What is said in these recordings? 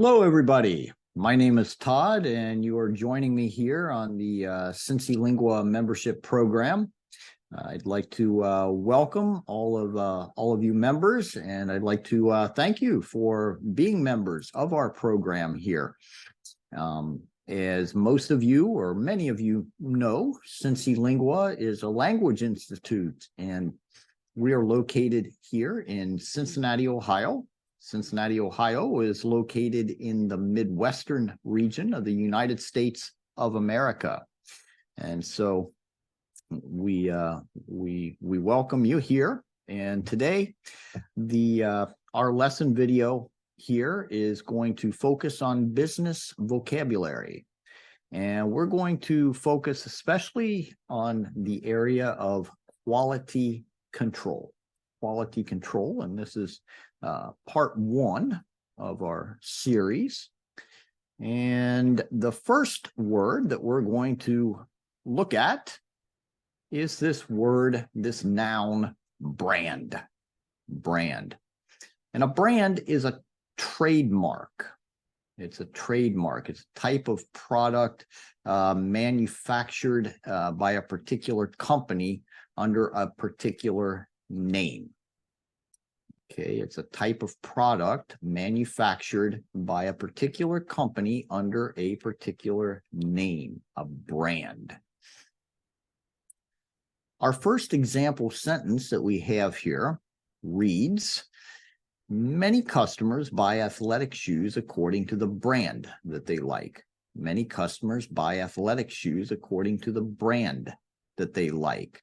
Hello, everybody. My name is Todd, and you are joining me here on the CINCILINGUA membership program. I'd like to welcome all of you members, and I'd like to thank you for being members of our program here. As most of you, or many of you know, CINCILINGUA is a language institute, and we are located here in Cincinnati, Ohio. Cincinnati, Ohio is located in the Midwestern region of the United States of America. And so we welcome you here. And today, our lesson video here is going to focus on business vocabulary. And we're going to focus especially on the area of quality control. Quality control, and this is part one of our series. And the first word that we're going to look at is this word, this noun, brand. Brand. And a brand is a trademark. It's a trademark. It's a type of product manufactured by a particular company under a particular name. Okay, it's a type of product manufactured by a particular company under a particular name, a brand. Our first example sentence that we have here reads, many customers buy athletic shoes according to the brand that they like. Many customers buy athletic shoes according to the brand that they like.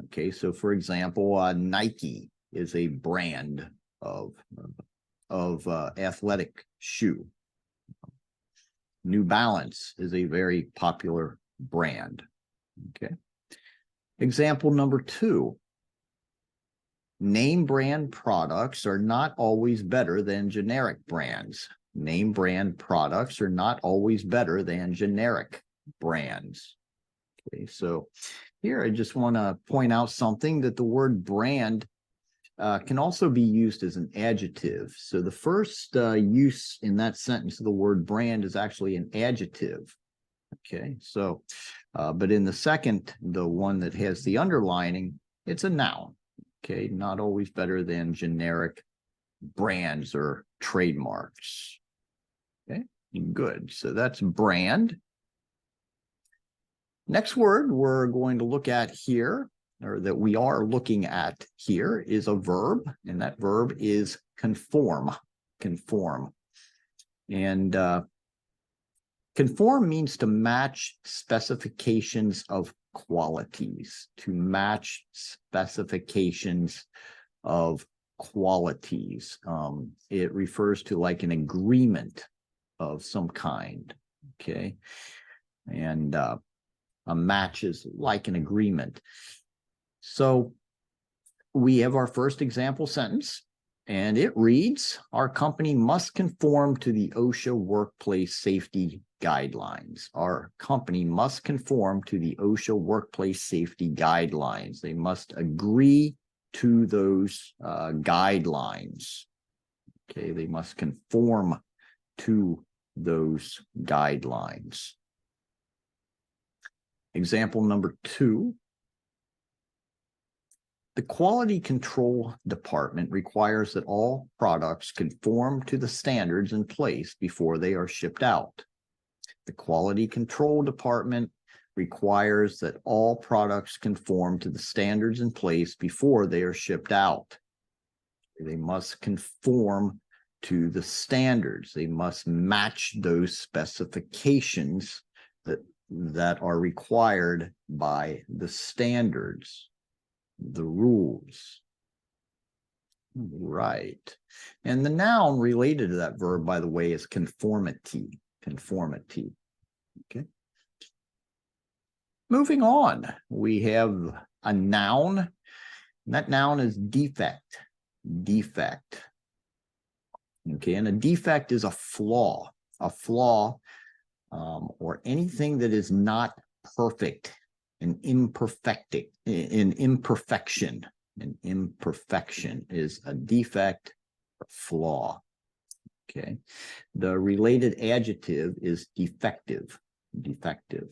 Okay, so for example, Nike is a brand of athletic shoe. New Balance is a very popular brand. Okay. Example number 2. Name brand products are not always better than generic brands. Name brand products are not always better than generic brands. Okay, so here I just want to point out something, that the word brand can also be used as an adjective. So the first use in that sentence of the word brand is actually an adjective. Okay, so, but in the second, the one that has the underlining, it's a noun. Okay, not always better than generic brands or trademarks. Okay, good. So that's brand. Next word we're going to look at here, or that we are looking at here, is a verb, and that verb is conform. Conform. And conform means to match specifications of qualities, to match specifications of qualities. It refers to like an agreement of some kind, okay? And a match is like an agreement. So we have our first example sentence, and it reads, our company must conform to the OSHA workplace safety guidelines. Our company must conform to the OSHA workplace safety guidelines. They must agree to those guidelines. Okay, they must conform to those guidelines. Example number 2. The quality control department requires that all products conform to the standards in place before they are shipped out. The quality control department requires that all products conform to the standards in place before they are shipped out. They must conform to the standards. They must match those specifications that are required by the standards, the rules. Right. And the noun related to that verb, by the way, is conformity. Conformity. Okay. Moving on, we have a noun. And that noun is defect. Defect. Okay, and a defect is a flaw. A flaw, or anything that is not perfect, an imperfection. An imperfection is a defect or flaw. Okay. The related adjective is defective. Defective.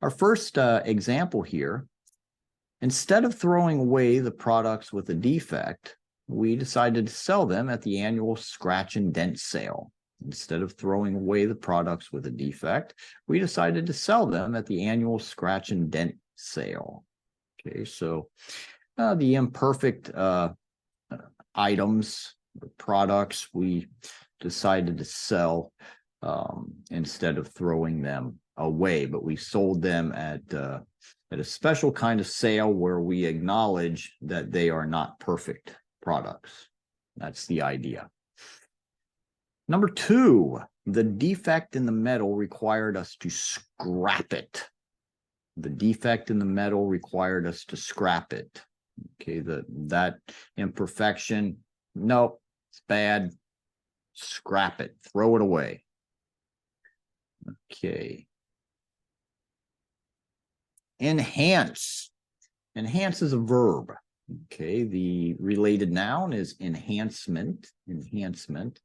Our first example here, instead of throwing away the products with a defect, we decided to sell them at the annual scratch and dent sale. Instead of throwing away the products with a defect, we decided to sell them at the annual scratch and dent sale. Okay, so the imperfect items, products, we decided to sell instead of throwing them away, but we sold them at a special kind of sale where we acknowledge that they are not perfect products. That's the idea. Number two, the defect in the metal required us to scrap it. The defect in the metal required us to scrap it. Okay, that imperfection, no, it's bad. Scrap it, throw it away. Okay. Enhance. Enhance is a verb. Okay, the related noun is enhancement. Enhancement.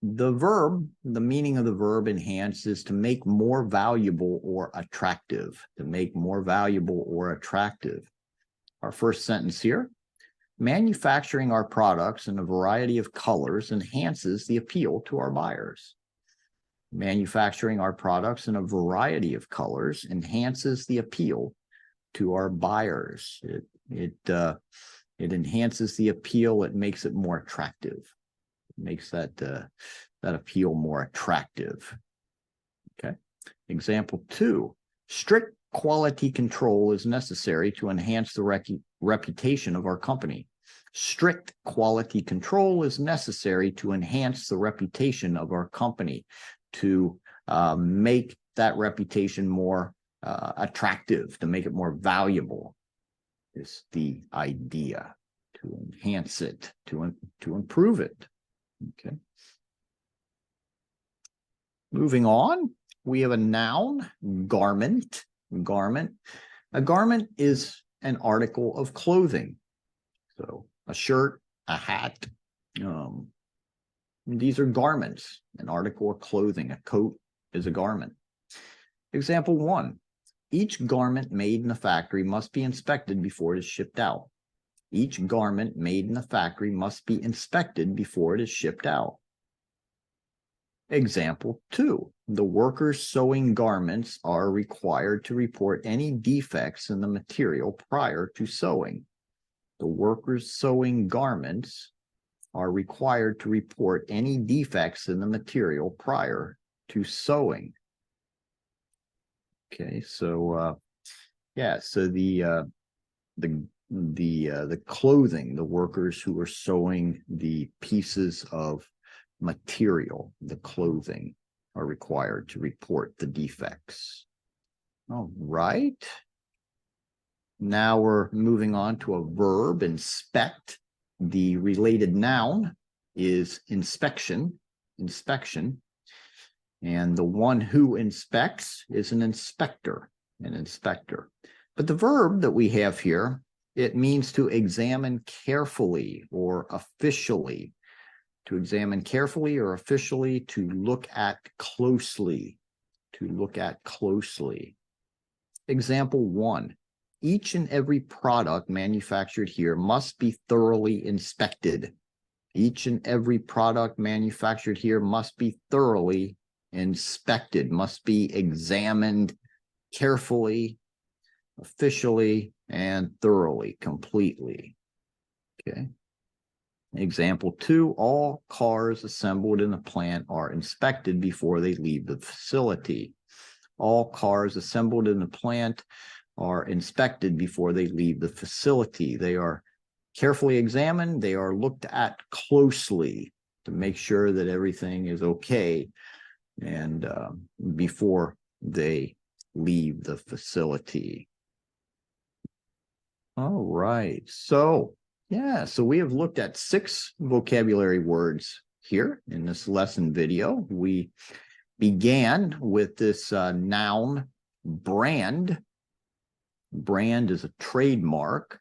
The verb, the meaning of the verb enhance is to make more valuable or attractive. To make more valuable or attractive. Our first sentence here. Manufacturing our products in a variety of colors enhances the appeal to our buyers. Manufacturing our products in a variety of colors enhances the appeal to our buyers. It enhances the appeal. It makes it more attractive. It makes that appeal more attractive. Okay. Example 2. Strict quality control is necessary to enhance the reputation of our company. Strict quality control is necessary to enhance the reputation of our company, to make that reputation more attractive, to make it more valuable is the idea, to enhance it, to improve it. Okay. Moving on, we have a noun, garment. Garment. A garment is an article of clothing. So a shirt, a hat, these are garments, an article of clothing. A coat is a garment. Example 1. Each garment made in a factory must be inspected before it is shipped out. Each garment made in a factory must be inspected before it is shipped out. Example 2. The workers sewing garments are required to report any defects in the material prior to sewing. The workers sewing garments are required to report any defects in the material prior to sewing. Okay, so so the clothing, the workers who are sewing the pieces of material, the clothing, are required to report the defects. All right. Now we're moving on to a verb, inspect. The related noun is inspection. Inspection. And the one who inspects is an inspector. An inspector. But the verb that we have here, it means to examine carefully or officially. To examine carefully or officially, to look at closely. To look at closely. Example 1. Each and every product manufactured here must be thoroughly inspected. Each and every product manufactured here must be thoroughly inspected, must be examined carefully, officially, and thoroughly, completely. Okay. Example 2, all cars assembled in the plant are inspected before they leave the facility. All cars assembled in the plant are inspected before they leave the facility. They are carefully examined. They are looked at closely to make sure that everything is okay, and before they leave the facility. All right. So, so we have looked at 6 vocabulary words here in this lesson video. We began with this noun, brand. Brand is a trademark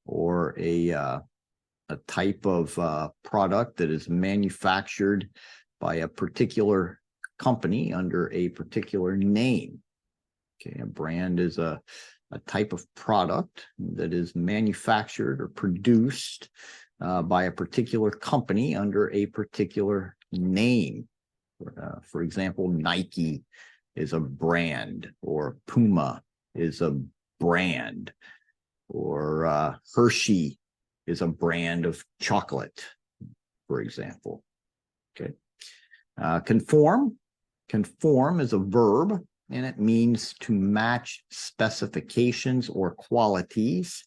or a type of product that is manufactured by a particular company under a particular name. Okay, a brand is a type of product that is manufactured or produced by a particular company under a particular name. For example, Nike is a brand, or Puma is a brand, or Hershey is a brand of chocolate, for example. Okay. Conform is a verb, and it means to match specifications or qualities,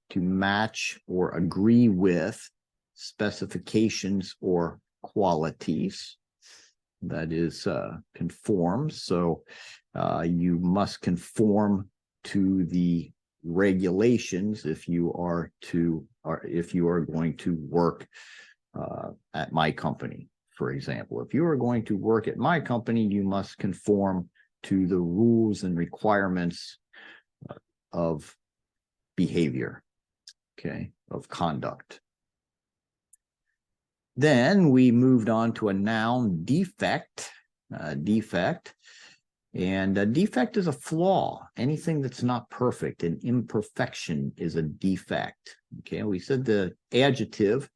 to match or agree with specifications or qualities. That is conform. So you must conform to the regulations if you are going to work at my company. For example, if you are going to work at my company, you must conform to the rules and requirements of behavior, okay, of conduct. Then we moved on to a noun, defect. Defect. And a defect is a flaw, anything that's not perfect. An imperfection is a defect. Okay, we said the adjective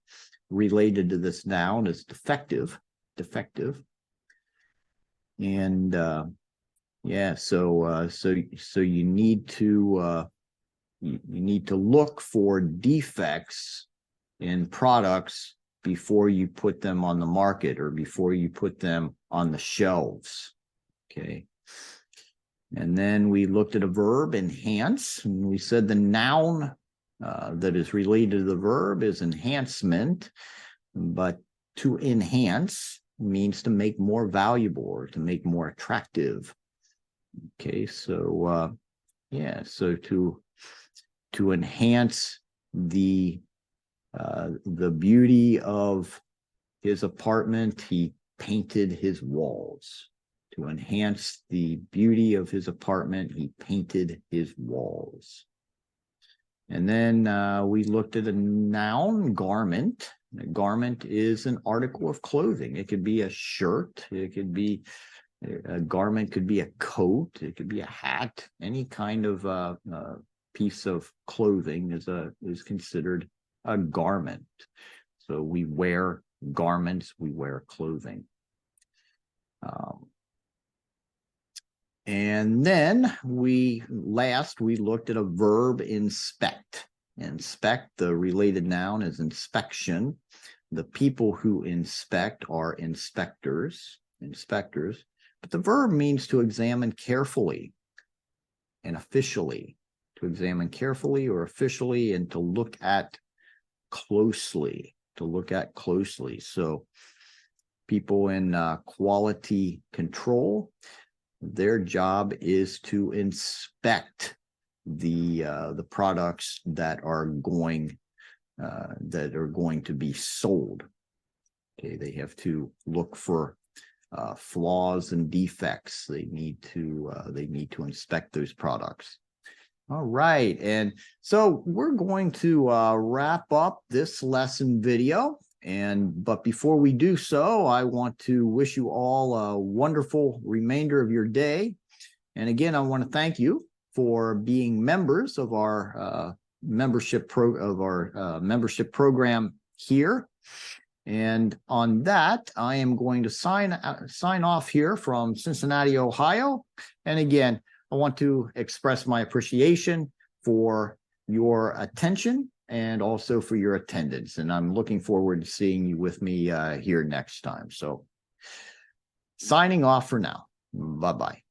related to this noun is defective. Defective. And yeah, so you need to look for defects in products before you put them on the market or before you put them on the shelves. Okay. And then we looked at a verb, enhance, and we said the noun that is related to the verb is enhancement, but to enhance means to make more valuable or to make more attractive. Okay, so yeah, so to enhance the beauty of his apartment, he painted his walls. To enhance the beauty of his apartment, he painted his walls. And then we looked at a noun, garment. A garment is an article of clothing. It could be a shirt. It could be a garment. Could be a coat. It could be a hat. Any kind of piece of clothing is considered a garment. So we wear garments. We wear clothing. And then we looked at a verb, inspect. Inspect, the related noun is inspection. The people who inspect are inspectors. But the verb means to examine carefully and officially. To examine carefully or officially, and to look at closely. To look at closely. So people in quality control, their job is to inspect the products that are going to be sold. Okay, they have to look for flaws and defects. They need to inspect those products. All right, and so we're going to wrap up this lesson video. But before we do so, I want to wish you all a wonderful remainder of your day. And again, I want to thank you for being members of our membership program here. And on that, I am going to sign off here from Cincinnati, Ohio. And again, I want to express my appreciation for your attention and also for your attendance. And I'm looking forward to seeing you with me here next time. So signing off for now. Bye-bye.